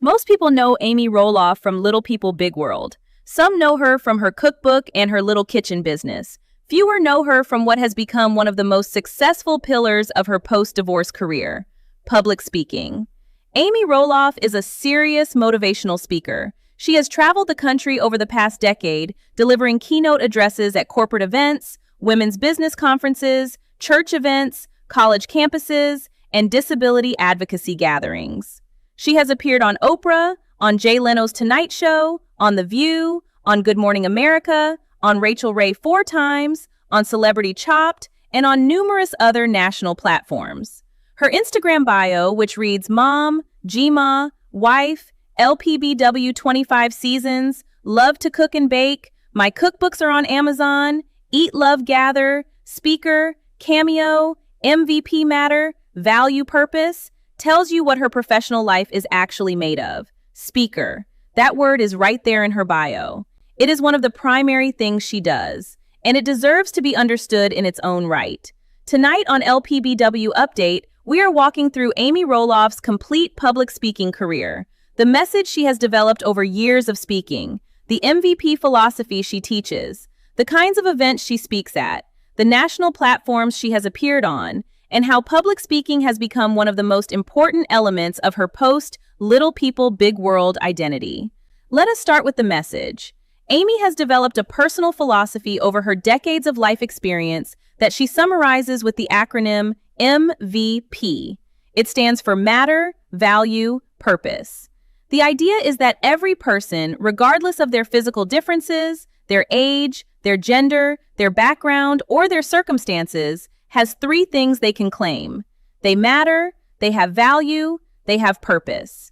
Most people know Amy Roloff from Little People Big World. Some know her from her cookbook and her little kitchen business. Fewer know her from what has become one of the most successful pillars of her post-divorce career, public speaking. Amy Roloff is a serious motivational speaker. She has traveled the country over the past decade, delivering keynote addresses at corporate events, women's business conferences, church events, college campuses, and disability advocacy gatherings. She has appeared on Oprah, on Jay Leno's Tonight Show, on The View, on Good Morning America, on Rachel Ray 4 times, on Celebrity Chopped, and on numerous other national platforms. Her Instagram bio, which reads Mom, Gma, Wife, LPBW 25 seasons, Love to Cook and Bake, My Cookbooks are on Amazon, Eat, Love, Gather, Speaker, Cameo, M.V.P. Matter, Value, Purpose, tells you what her professional life is actually made of. Speaker. That word is right there in her bio. It is one of the primary things she does, and it deserves to be understood in its own right. Tonight on LPBW Update, we are walking through Amy Roloff's complete public speaking career, the message she has developed over years of speaking, the M.V.P. philosophy she teaches, the kinds of events she speaks at, the national platforms she has appeared on, and how public speaking has become one of the most important elements of her post-Little People Big World identity. Let us start with the message. Amy has developed a personal philosophy over her decades of life experience that she summarizes with the acronym M.V.P. It stands for Matter, Value, Purpose. The idea is that every person, regardless of their physical differences, their age, their gender, their background, or their circumstances, has 3 things they can claim. They matter, they have value, they have purpose.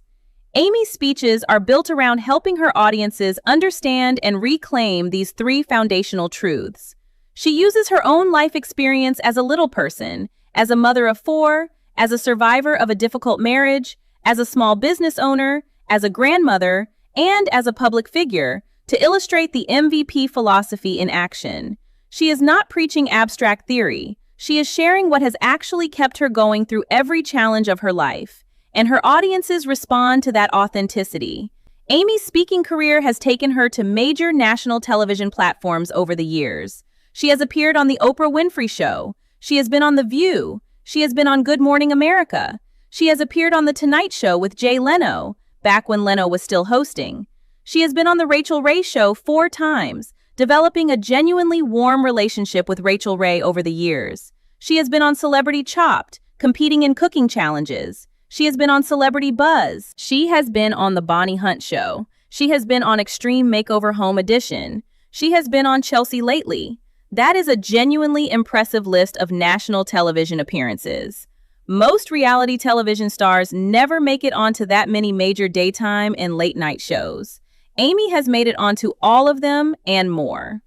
Amy's speeches are built around helping her audiences understand and reclaim these 3 foundational truths. She uses her own life experience as a little person, as a mother of 4, as a survivor of a difficult marriage, as a small business owner, as a grandmother, and as a public figure to illustrate the M.V.P. philosophy in action. She is not preaching abstract theory. She is sharing what has actually kept her going through every challenge of her life, and her audiences respond to that authenticity. Amy's speaking career has taken her to major national television platforms over the years. She has appeared on The Oprah Winfrey Show. She has been on The View. She has been on Good Morning America. She has appeared on The Tonight Show with Jay Leno, back when Leno was still hosting. She has been on The Rachel Ray Show 4 times, developing a genuinely warm relationship with Rachel Ray over the years. She has been on Celebrity Chopped, competing in cooking challenges. She has been on Celebrity Buzz. She has been on The Bonnie Hunt Show. She has been on Extreme Makeover Home Edition. She has been on Chelsea Lately. That is a genuinely impressive list of national television appearances. Most reality television stars never make it onto that many major daytime and late-night shows. Amy has made it onto all of them and more.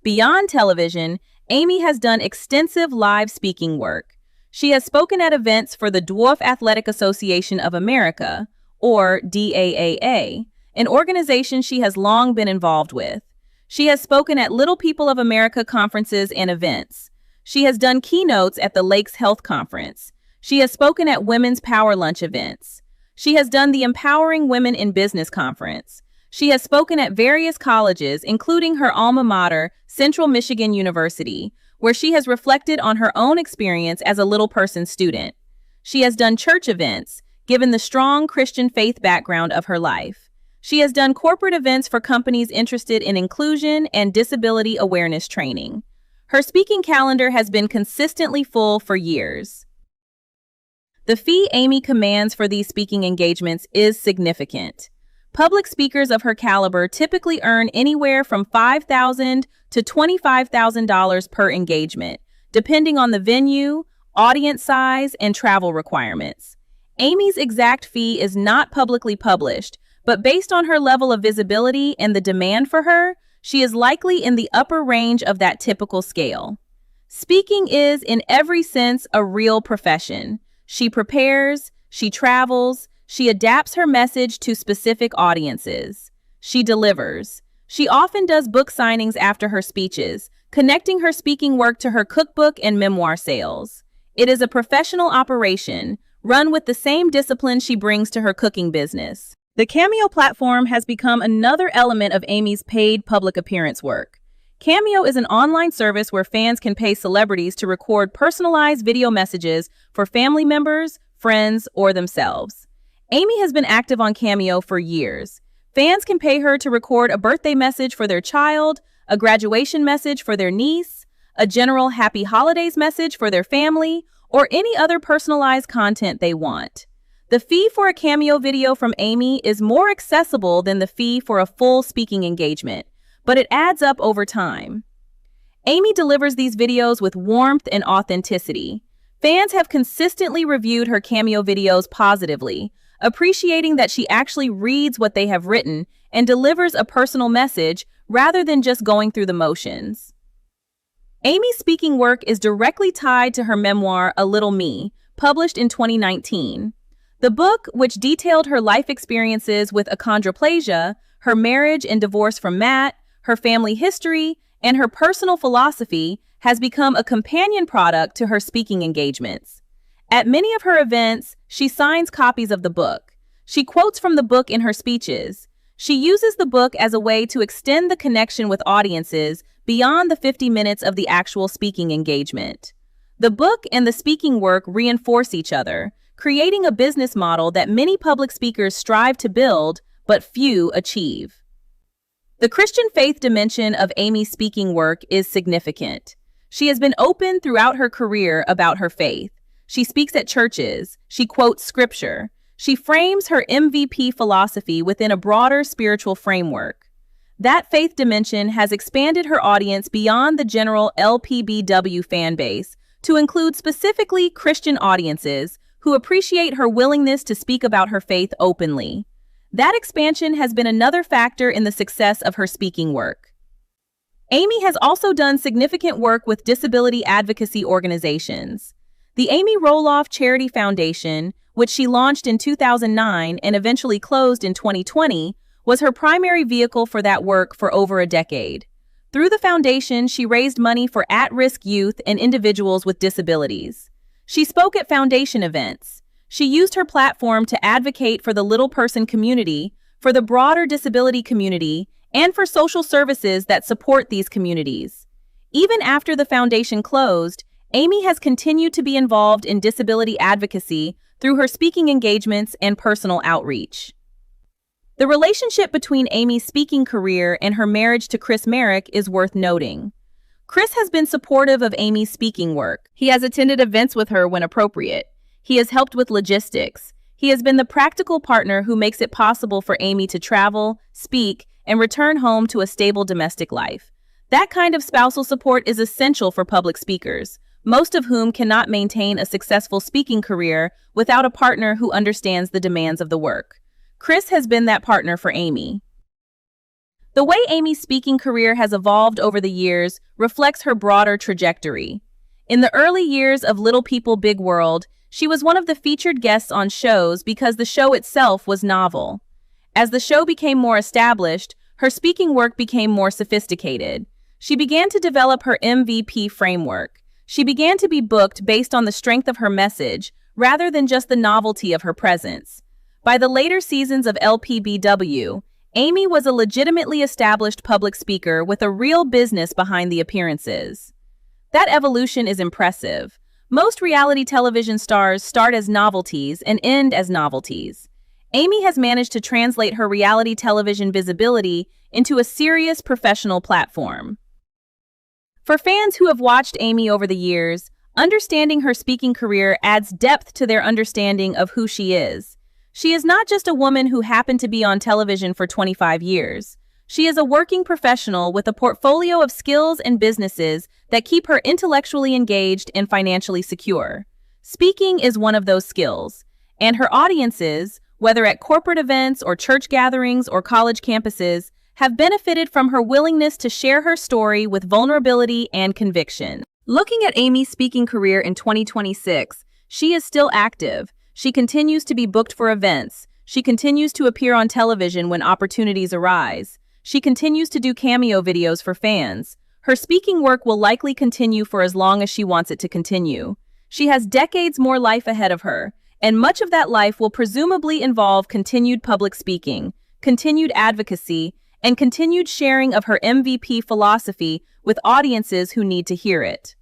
Beyond television, Amy has done extensive live speaking work. She has spoken at events for the Dwarf Athletic Association of America, or DAAA, an organization she has long been involved with. She has spoken at Little People of America conferences and events. She has done keynotes at the Lakes Health Conference. She has spoken at Women's Power Lunch events. She has done the Empowering Women in Business Conference. She has spoken at various colleges, including her alma mater, Central Michigan University, where she has reflected on her own experience as a little person student. She has done church events, given the strong Christian faith background of her life. She has done corporate events for companies interested in inclusion and disability awareness training. Her speaking calendar has been consistently full for years. The fee Amy commands for these speaking engagements is significant. Public speakers of her caliber typically earn anywhere from $5,000 to $25,000 per engagement, depending on the venue, audience size, and travel requirements. Amy's exact fee is not publicly published, but based on her level of visibility and the demand for her, she is likely in the upper range of that typical scale. Speaking is, in every sense, a real profession. She prepares, she travels, she adapts her message to specific audiences. She delivers. She often does book signings after her speeches, connecting her speaking work to her cookbook and memoir sales. It is a professional operation, run with the same discipline she brings to her cooking business. The Cameo platform has become another element of Amy's paid public appearance work. Cameo is an online service where fans can pay celebrities to record personalized video messages for family members, friends, or themselves. Amy has been active on Cameo for years. Fans can pay her to record a birthday message for their child, a graduation message for their niece, a general happy holidays message for their family, or any other personalized content they want. The fee for a Cameo video from Amy is more accessible than the fee for a full speaking engagement, but it adds up over time. Amy delivers these videos with warmth and authenticity. Fans have consistently reviewed her Cameo videos positively, appreciating that she actually reads what they have written and delivers a personal message rather than just going through the motions. Amy's speaking work is directly tied to her memoir, A Little Me, published in 2019. The book, which detailed her life experiences with achondroplasia, her marriage and divorce from Matt, her family history, and her personal philosophy, has become a companion product to her speaking engagements. At many of her events, she signs copies of the book. She quotes from the book in her speeches. She uses the book as a way to extend the connection with audiences beyond the 50 minutes of the actual speaking engagement. The book and the speaking work reinforce each other, creating a business model that many public speakers strive to build, but few achieve. The Christian faith dimension of Amy's speaking work is significant. She has been open throughout her career about her faith. She speaks at churches. She quotes scripture. She frames her M.V.P. philosophy within a broader spiritual framework. That faith dimension has expanded her audience beyond the general LPBW fan base to include specifically Christian audiences who appreciate her willingness to speak about her faith openly. That expansion has been another factor in the success of her speaking work. Amy has also done significant work with disability advocacy organizations. The Amy Roloff Charity Foundation, which she launched in 2009 and eventually closed in 2020, was her primary vehicle for that work for over a decade. Through the foundation, she raised money for at-risk youth and individuals with disabilities. She spoke at foundation events. She used her platform to advocate for the little person community, for the broader disability community, and for social services that support these communities. Even after the foundation closed, Amy has continued to be involved in disability advocacy through her speaking engagements and personal outreach. The relationship between Amy's speaking career and her marriage to Marek is worth noting. Chris has been supportive of Amy's speaking work. He has attended events with her when appropriate. He has helped with logistics. He has been the practical partner who makes it possible for Amy to travel, speak, and return home to a stable domestic life. That kind of spousal support is essential for public speakers, most of whom cannot maintain a successful speaking career without a partner who understands the demands of the work. Chris has been that partner for Amy. The way Amy's speaking career has evolved over the years reflects her broader trajectory. In the early years of Little People, Big World, she was one of the featured guests on shows because the show itself was novel. As the show became more established, her speaking work became more sophisticated. She began to develop her M.V.P. framework. She began to be booked based on the strength of her message, rather than just the novelty of her presence. By the later seasons of LPBW, Amy was a legitimately established public speaker with a real business behind the appearances. That evolution is impressive. Most reality television stars start as novelties and end as novelties. Amy has managed to translate her reality television visibility into a serious professional platform. For fans who have watched Amy over the years, understanding her speaking career adds depth to their understanding of who she is. She is not just a woman who happened to be on television for 25 years. She is a working professional with a portfolio of skills and businesses that keep her intellectually engaged and financially secure. Speaking is one of those skills, and her audiences, whether at corporate events or church gatherings or college campuses, have benefited from her willingness to share her story with vulnerability and conviction. Looking at Amy's speaking career in 2026, she is still active. She continues to be booked for events. She continues to appear on television when opportunities arise. She continues to do cameo videos for fans. Her speaking work will likely continue for as long as she wants it to continue. She has decades more life ahead of her, and much of that life will presumably involve continued public speaking, continued advocacy, and continued sharing of her MVP philosophy with audiences who need to hear it.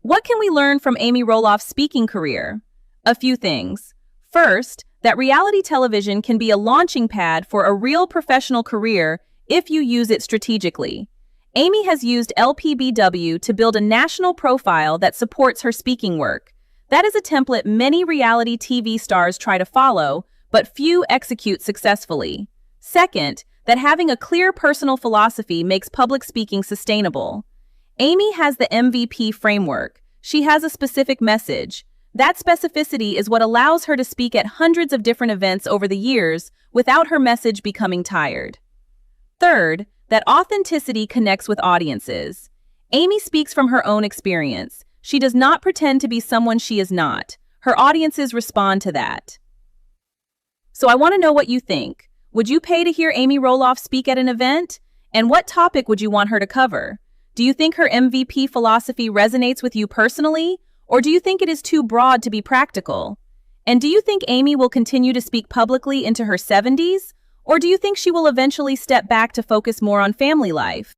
What can we learn from Amy Roloff's speaking career? A few things. First, that reality television can be a launching pad for a real professional career if you use it strategically. Amy has used LPBW to build a national profile that supports her speaking work. That is a template many reality TV stars try to follow, but few execute successfully. Second, that having a clear personal philosophy makes public speaking sustainable. Amy has the M.V.P framework. She has a specific message. That specificity is what allows her to speak at hundreds of different events over the years without her message becoming tired. Third, that authenticity connects with audiences. Amy speaks from her own experience. She does not pretend to be someone she is not. Her audiences respond to that. So I want to know what you think. Would you pay to hear Amy Roloff speak at an event? And what topic would you want her to cover? Do you think her MVP philosophy resonates with you personally? Or do you think it is too broad to be practical? And do you think Amy will continue to speak publicly into her 70s? Or do you think she will eventually step back to focus more on family life?